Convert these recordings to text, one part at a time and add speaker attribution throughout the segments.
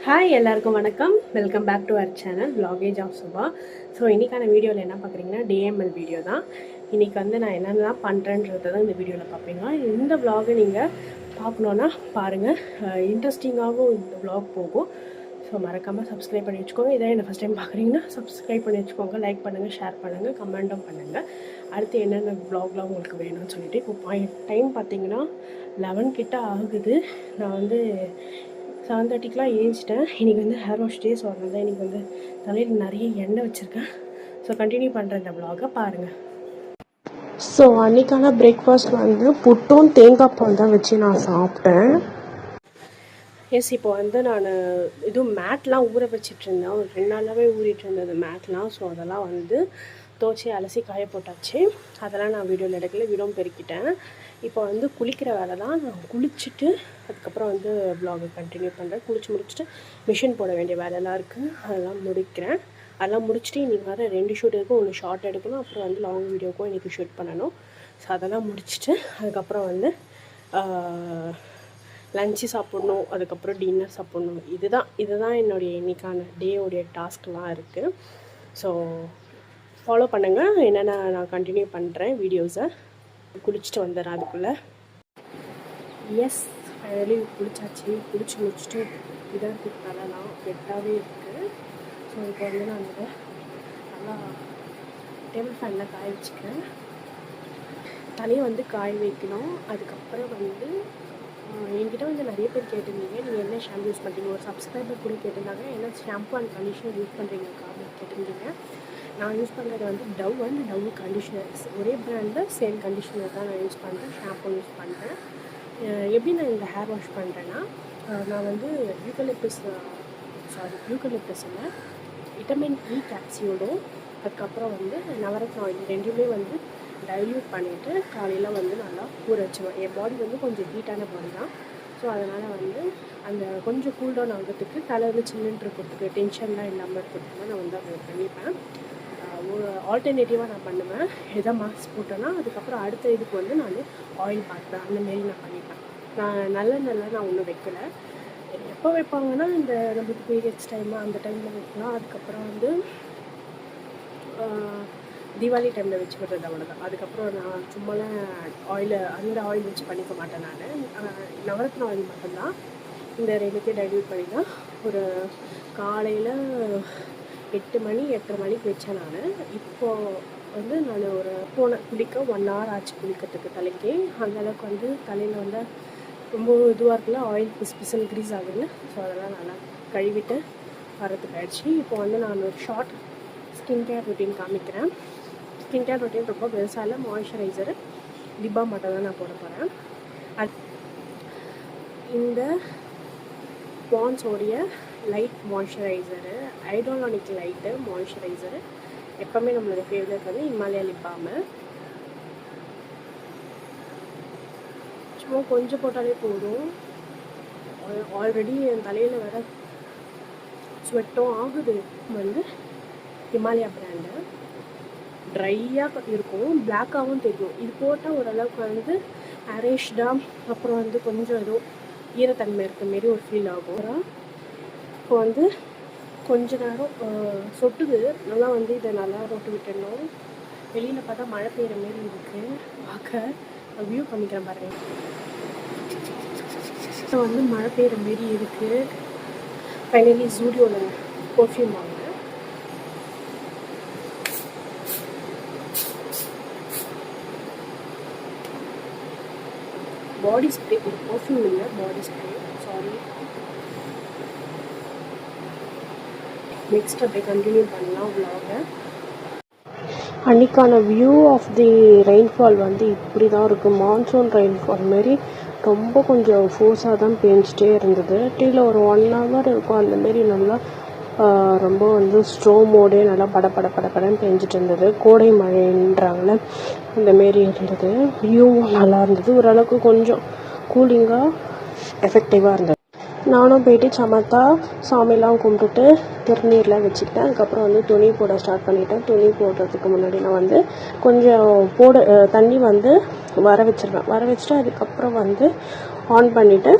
Speaker 1: Hi எல்லாருக்கும் வணக்கம். Welcome back to our channel vlogage of Subha. So இன்றைக்கான வீடியோவில் என்ன பார்க்குறீங்கன்னா டிஎம்எல் வீடியோ தான். இன்றைக்கி வந்து நான் என்னென்னலாம் பண்ணுறேன்றதை தான் இந்த வீடியோவில் பார்ப்பீங்க. இந்த vlog நீங்கள் பார்க்கணுன்னா பாருங்கள், இன்ட்ரெஸ்டிங்காகவும் இந்த vlog போகும். ஸோ மறக்காமல் சப்ஸ்கிரைப் பண்ணி வச்சுக்கோங்க. இதை என்ன ஃபஸ்ட் டைம் பார்க்குறீங்கன்னா சப்ஸ்கிரைப் பண்ணி வச்சுக்கோங்க, லைக் பண்ணுங்கள், ஷேர் பண்ணுங்கள், கமெண்ட்டும் பண்ணுங்கள். அடுத்து என்னென்ன vlogலாம் உங்களுக்கு வேணும்னு சொல்லிட்டு இப்போ டைம் பார்த்தீங்கன்னா 11 கிட்ட ஆகுது. நான் வந்து 7:30க்கெலாம் ஏஞ்சிட்டேன். இன்றைக்கி வந்து ஹேர் வாஷ் டே. ஸோ அதனால தான் இன்றைக்கி வந்து தலையில் நிறைய எண்ணெய் வச்சுருக்கேன். ஸோ கண்டினியூ பண்ணுற இந்த vlog பாருங்கள். ஸோ அன்றைக்கான பிரேக்ஃபாஸ்ட் வந்து புட்டும் தேங்காய் பால் தான் வச்சு நான் சாப்பிட்டேன். எஸ், இப்போ வந்து நான் இதுவும் மேட்லாம் ஊற வச்சிட்ருந்தேன். ஒரு 2 நாளாகவே ஊறிட்டு இருந்தது மேட்லாம். ஸோ அதெல்லாம் வந்து துவச்சி அலசி காய போட்டாச்சு. அதெல்லாம் நான் வீடியோவில் எடுக்கல, வீடியோ பெருக்கிட்டேன். இப்போ வந்து குளிக்கிற வேலை தான். நான் குளிச்சுட்டு அதுக்கப்புறம் வந்து vlog கண்டினியூ பண்ணுறேன். குளிச்சு முடிச்சுட்டு மிஷின் போட வேண்டிய வேலையெல்லாம் இருக்குது, அதெல்லாம் முடிக்கிறேன். அதெல்லாம் முடிச்சுட்டு இன்றைக்கி வர 2 ஷூட் இருக்கும். ஒன்று ஷார்ட் எடுக்கணும், அப்புறம் வந்து லாங் வீடியோக்கும் இன்றைக்கி ஷூட் பண்ணணும். ஸோ அதெல்லாம் முடிச்சுட்டு அதுக்கப்புறம் வந்து லஞ்சு சாப்பிட்ணும், அதுக்கப்புறம் டின்னர் சாப்பிட்ணும். இதுதான் என்னுடைய இன்றைக்கான டேயோடைய டாஸ்க்லாம் இருக்குது. ஸோ ஃபாலோ பண்ணுங்கள், என்னென்ன நான் கண்டினியூ பண்ணுறேன் வீடியோஸை. குளிச்சுட்டு வந்துடுறேன் அதுக்குள்ளே. எஸ், ஃபைனலி குளிச்சாச்சு. குளிச்சு முடிச்சுட்டு இதாக இருக்குது, தலைலாம் வெட்டாகவே இருக்குது. ஸோ இப்போ வந்து நான் இதை நல்லா டேபிள் ஃபேனில் காய வச்சுக்கிறேன். தலையை வந்து காய வைக்கணும். அதுக்கப்புறம் வந்து என்கிட்ட வந்து நிறைய பேர் கேட்டிருந்தீங்க, நீங்கள் என்ன ஷாம்பு யூஸ் பண்ணுறீங்க. ஒரு சப்ஸ்கிரைபர் கூட கேட்டிருந்தாங்க, என்ன ஷாம்பு அண்ட் கண்டிஷனர் யூஸ் பண்ணுறீங்கக்கா அப்படின்னு கேட்டிருந்தீங்க. நான் யூஸ் பண்ணுறது வந்து டவ் அண்ட் டவ் கண்டிஷனர்ஸ். ஒரே பிராண்டில் சேம் கண்டிஷனர் தான் நான் யூஸ் பண்ணுறேன், ஷாம்பு யூஸ் பண்ணுறேன். எப்படி நான் இந்த ஹேர் வாஷ் பண்ணுறேன்னா, நான் வந்து யூக்கலிப்டஸ் இல்லை, விட்டமின் இ கேப்சியூலும் அதுக்கப்புறம் வந்து நவரத்ன ஆயில் ரெண்டுமே வந்து டைல்யூட் பண்ணிவிட்டு காலையில் வந்து நல்லா ஊற வச்சுருவேன். என் பாடி வந்து கொஞ்சம் ஹீட்டான பாடி தான். ஸோ அதனால் வந்து அந்த கொஞ்சம் கூல் டவுன் ஆகிறதுக்கு, தலை வந்து சில்லுன்னு இருக்கிறதுக்கு, டென்ஷன்லாம் இல்லாமல் இருக்கிறதுக்கு நான் வந்து அதை பண்ணிப்பேன். ஒரு ஆல்டர்னேட்டிவாக நான் பண்ணுவேன். எதை மாஸ்க் போட்டேன்னா அதுக்கப்புறம் அடுத்த இதுக்கு வந்து நான் ஆயில் பார்ப்பேன். அந்தமாரி நான் பண்ணிப்பேன். நான் நல்லெண்ணெய் நான் ஒன்றும் வைக்கலை. எப்போ வைப்பாங்கன்னா இந்த நம்மளுக்கு பீரியட்ஸ் டைமு அந்த டைமில் வைக்கலாம். அதுக்கப்புறம் வந்து தீபாவளி டைமில் வச்சு விடுறது, அவ்வளோதான். அதுக்கப்புறம் நான் சும்மாலாம் அந்த ஆயில் வச்சு பண்ணிக்க மாட்டேன். நான் நவரத்ன ஆயில் மட்டும்தான் இந்த ரெண்டுத்தையும் டைல்யூட் பண்ணி தான் ஒரு காலையில் 8 மணி 8:30 மணிக்கு வச்சேன் நான். இப்போது வந்து நான் குளிக்க 1 hour ஆச்சு குளிக்கிறதுக்கு தலைக்கு. அந்தளவுக்கு வந்து தலையில் வந்து ரொம்ப இதுவாக இருக்குல்ல, ஆயில் பிசுன்னு க்ரீஸ் ஆகுதுல்ல. ஸோ அதெல்லாம் நல்லா கழுவிட்டு வரதுக்கு ஆயிடுச்சு. இப்போ வந்து நான் ஒரு ஷார்ட் ஸ்கின் கேர் ரொட்டீன் காமிக்கிறேன். ஸ்கின் கேர் ரொட்டீன் ரொம்ப பெருசாக இல்லை, மாய்ஸ்சரைசரு லிபா மட்டும் தான் நான் போட போகிறேன். இந்த பான்ஸோடைய லைட் மாய்ஸ்சரைசரு, ஐடோலானிக் லைட்டு மாய்ஸ்சரைசரு, எப்போவுமே நம்மளோட ஃபேவரட் வந்து இமாலயா லிப் பாம். சும்மா கொஞ்சம் போட்டாலே போதும். ஆல்ரெடி என் தலையில் வர ஸ்வெட்டும் ஆகுது. வந்து ஹிமாலயா பிராண்டு, ட்ரையாக இருக்கும், பிளாக்காகவும் தெரியும். இது போட்டால் ஓரளவுக்கு வந்து அரேஷ்டாக, அப்புறம் வந்து கொஞ்சம் ஏதோ ஈரத்தன்மை இருக்க மாரி ஒரு ஃபீல் ஆகும். இப்போ வந்து கொஞ்ச நேரம் சொட்டுது, நல்லா வந்து இதை நல்லா ரொட்டு விட்டுடணும். வெளியில் பார்த்தா மழை பெய்கிற மாரி இருக்குது. பார்க்க வியூ காமிக்கிறேன் பாருங்கள். ஸோ வந்து மழை பெய்கிற மாரி இருக்குது. ஃபைனலி ஜூடியோவில் பர்ஃப்யூம் வாங்கினேன். பாடி ஸ்ப்ரே, ஒரு பர்ஃப்யூம் இல்லை, பாடி ஸ்ப்ரே, சாரி. நெக்ஸ்ட் அப்படியே கண்டினியூ பண்ணலாம் vlog. அன்றைக்கான வியூ ஆஃப் தி ரெயின்ஃபால் வந்து இப்படி தான் இருக்குது. மான்சூன் ரெயின்ஃபால் மாரி ரொம்ப கொஞ்சம் ஃபோர்ஸாக தான் பேஞ்சிட்டே இருந்தது. டீயில் ஒரு 1 hour இருக்கும். அந்தமாரி நல்லா ரொம்ப வந்து ஸ்ட்ரோமோடே நல்லா படன்னு பேஞ்சிட்டு இருந்தது. கோடை மழைன்றாங்களே அந்தமாரி இருந்தது. வியூவும் நல்லா இருந்தது. ஓரளவுக்கு கொஞ்சம் கூலிங்காக எஃபெக்டிவாக இருந்தது. நானும் போயிட்டு சமத்தா சாமிலாம் கும்பிட்டுட்டு திருநீர்லாம் வச்சுக்கிட்டேன். அதுக்கப்புறம் வந்து துணி போட ஸ்டார்ட் பண்ணிட்டேன். துணி போடுறதுக்கு முன்னாடி நான் வந்து கொஞ்சம் தண்ணி வந்து வர வச்சுருவேன். வர வச்சுட்டு அதுக்கப்புறம் வந்து ஆன் பண்ணிவிட்டு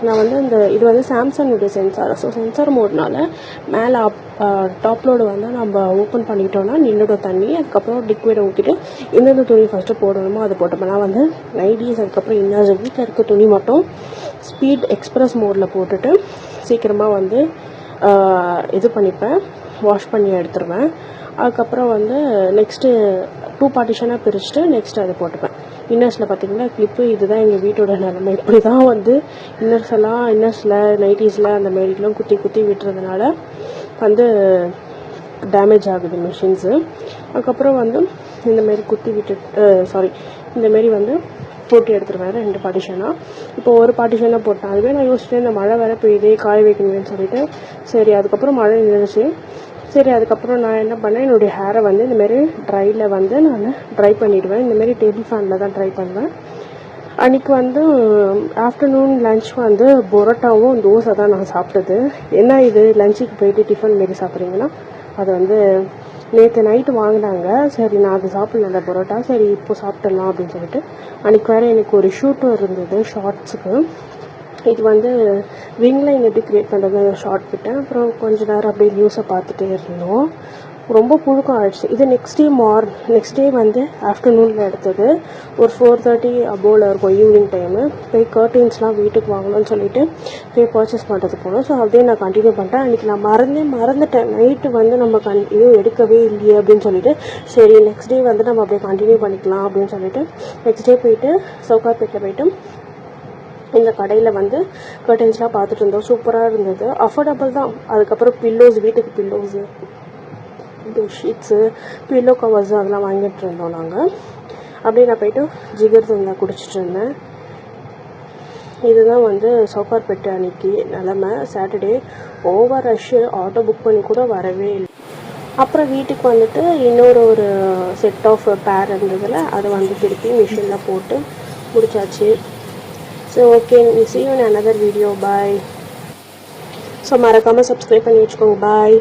Speaker 1: நான் வந்து இது வந்து சாம்சங்குடைய சென்சார். ஸோ சென்சார் மோட்னால மேலே டாப் லோடு வந்து நம்ம ஓப்பன் பண்ணிட்டோன்னா நின்றுடும் தண்ணி. அதுக்கப்புறம் லிக்விடை ஊற்றிட்டு எந்தெந்த துணி ஃபஸ்ட்டு போடணுமோ அதை போட்டுப்பேன். நான் வந்து நைட்டீஸ் அதுக்கப்புறம் இன்னர்ஸ் வீட்டில் இருக்க துணி மட்டும் ஸ்பீட் எக்ஸ்ப்ரெஸ் மோடில் போட்டுட்டு சீக்கிரமாக வந்து இது பண்ணிப்பேன், வாஷ் பண்ணி எடுத்துருவேன். அதுக்கப்புறம் வந்து நெக்ஸ்ட்டு 2 பார்ட்டிஷனாக பிரிச்சுட்டு நெக்ஸ்ட்டு அதை போட்டுப்பேன். இன்னர்ஸில் பார்த்திங்கன்னா கிளிப்பு இதுதான் எங்கள் வீட்டோட நிலமை. இப்படி தான் வந்து இன்னர்ஸில் நைட்டீஸில் அந்த மாரிலாம் குத்தி குத்தி விட்டுறதுனால வந்து டேமேஜ் ஆகுது மிஷின்ஸு. அதுக்கப்புறம் வந்து இந்தமாரி குத்தி இந்தமாரி வந்து போட்டு எடுத்துருவேன் 2 பார்ட்டிஷனாக. இப்போ ஒரு பார்ட்டிஷனாக போட்டேன். அதுவே நான் யோசிச்சிட்டேன் இந்த மழை வேறு பெய்யுதே காய வைக்கணும்னு சொல்லிட்டு சரி. அதுக்கப்புறம் மழை நின்றுச்சு. சரி, அதுக்கப்புறம் நான் என்ன பண்ணேன், என்னுடைய ஹேரை வந்து இந்தமாரி ட்ரையில் வந்து நான் ட்ரை பண்ணிவிடுவேன். இந்தமாரி டேபிள் ஃபேனில் தான் ட்ரை பண்ணுவேன். அன்றைக்கி வந்து ஆஃப்டர்நூன் லன்ச் வந்து பரோட்டாவும் தோசை தான் நான் சாப்பிட்டது. என்ன இது லஞ்சுக்கு போயிட்டு டிஃபன் மாரி சாப்பிட்றீங்கன்னா, அது வந்து நேற்று நைட்டு வாங்கினாங்க. சரி நான் அது சாப்பிட்ல பரோட்டா, சரி இப்போ சாப்பிட்றலாம் அப்படின்னு சொல்லிட்டு. அன்றைக்கி வேறு எனக்கு ஒரு ஷூட்டும் இருந்தது ஷார்ட்ஸுக்கு. இது வந்து விங்லைன் எப்படி க்ரியேட் பண்ணுறது ஷார்ட் விட்டேன். அப்புறம் கொஞ்சம் நேரம் அப்படியே நியூஸை பார்த்துட்டே இருந்தோம். ரொம்ப புழுக்கம் ஆகிடுச்சு. இது நெக்ஸ்ட் டே வந்து ஆஃப்டர்நூனில் எடுத்தது. ஒரு 4:30 அபோவில் இருக்கும் ஈவினிங் டைமு. போய் கர்டன்ஸ்லாம் வீட்டுக்கு வாங்கணும்னு சொல்லிட்டு போய் பர்ச்சேஸ் பண்ணுறதுக்கு போனோம். ஸோ அப்படியே நான் கண்டினியூ பண்ணுறேன். அன்றைக்கி நான் மறந்துட்டேன். நைட்டு வந்து நம்ம இதுவும் எடுக்கவே இல்லையே அப்படின்னு சொல்லிட்டு சரி நெக்ஸ்ட் டே வந்து நம்ம அப்படியே கண்டினியூ பண்ணிக்கலாம் அப்படின்னு சொல்லிட்டு நெக்ஸ்ட் டே போயிட்டு சவுகார்பேட்டில் போயிட்டு இந்த கடையில் வந்து கர்டன்ஸ்லாம் பார்த்துட்டு இருந்தோம். சூப்பராக இருந்தது, அஃபோர்டபுள் தான். அதுக்கப்புறம் வீட்டுக்கு பில்லோஸு, பெட்ஷீட்ஸு, பில்லோ கவர்ஸு அதெல்லாம் வாங்கிட்டு இருந்தோம் நாங்கள். அப்படியே நான் போயிட்டு ஜிகர் தந்தா குடிச்சிட்டு இருந்தேன். இதுதான் வந்து சவுகார்பேட்டு அன்றைக்கி நிலமை. Saturday over rush, auto book பண்ணி கூட வரவே இல்லை. அப்புறம் வீட்டுக்கு வந்துட்டு ஒரு செட் ஆஃப் பேர் இருந்ததில் அதை வந்து திருப்பி மிஷினில் போட்டு முடிச்சாச்சு. So okay, see you in another video. Bye. So மறக்காமல் சப்ஸ்கிரைப் பண்ணி வச்சுக்கோங்க. பாய்.